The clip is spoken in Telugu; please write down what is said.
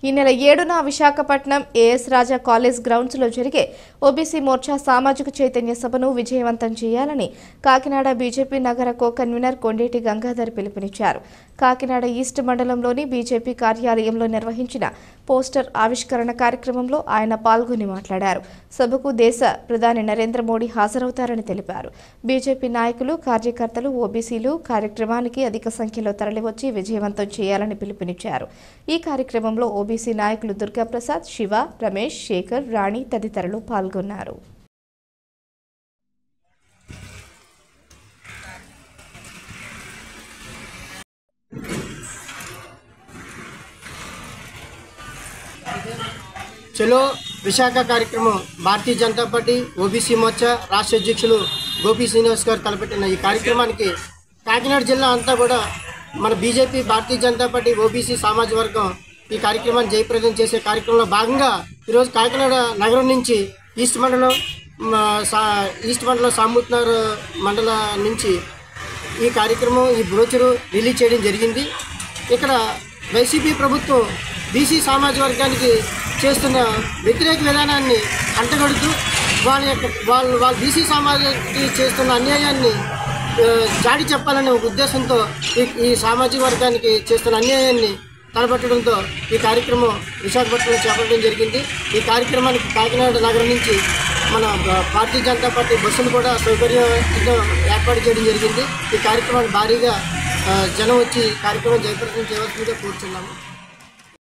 ఈ నెల 7న విశాఖపట్నం ఏఎస్ రాజా కాలేజ్ గ్రౌండ్స్లో జరిగే ఓబీసీ మోర్చా సామాజిక చైతన్య సభను విజయవంతం చేయాలని కాకినాడ బీజేపీ నగర కో-కన్వీనర్ కొండేటి గంగాధర్ పిలుపునిచ్చారు. కాకినాడ ఈస్ట్ మండలంలోని బీజేపీ కార్యాలయంలో నిర్వహించిన పోస్టర్ ఆవిష్కరణ కార్యక్రమంలో ఆయన పాల్గొని మాట్లాడారు. సభకు దేశ ప్రధాని నరేంద్ర మోడీ హాజరవుతారని తెలిపారు. బీజేపీ నాయకులు, కార్యకర్తలు, ఓబీసీలు కార్యక్రమానికి అధిక సంఖ్యలో తరలివచ్చి విజయవంతం చేయాలని పిలుపునిచ్చారు. ఈ కార్యక్రమంలో ఓబీసీ నాయకులు దుర్గాప్రసాద్, శివ, రమేష్, శేఖర్, రాణి తదితరులు పాల్గొన్నారు. చలో విశాఖ కార్యక్రమం భారతీయ జనతా పార్టీ ఓబీసీ మోర్చా రాష్ట్ర అధ్యక్షులు గోపి శ్రీనివాస్ గారు తలపెట్టిన ఈ కార్యక్రమానికి కాకినాడ జిల్లా అంతా కూడా మన BJP Bharatiya Janata party OBC సామాజిక వర్గం ఈ కార్యక్రమాన్ని జయప్రదం చేసే కార్యక్రమంలో భాగంగా ఈరోజు కాకినాడ నగరం నుంచి ఈస్ట్ మండలం సామూత్నగర్ మండల నుంచి ఈ కార్యక్రమం ఈ బ్రోచరు రిలీజ్ చేయడం జరిగింది. ఇక్కడ వైసీపీ ప్రభుత్వం బీసీ సామాజిక వర్గానికి చేస్తున్న వ్యతిరేక విధానాన్ని అంటగడుతూ వాళ్ళ బీసీ సమాజానికి చేస్తున్న అన్యాయాన్ని చాటి చెప్పాలనే ఒక ఉద్దేశంతో ఈ సామాజిక వర్గానికి చేస్తున్న అన్యాయాన్ని తలపెట్టడంతో ఈ కార్యక్రమం విశాఖపట్నంలో చేపట్టడం జరిగింది. ఈ కార్యక్రమానికి కాకినాడ నగరం నుంచి మన భారతీయ జనతా పార్టీ బస్సులు కూడా సౌకర్యంగా ఏర్పాటు చేయడం జరిగింది. ఈ కార్యక్రమాన్ని భారీగా జనం వచ్చి కార్యక్రమం జయప్రదం చేయవలసిందిగా కోరుతున్నాము.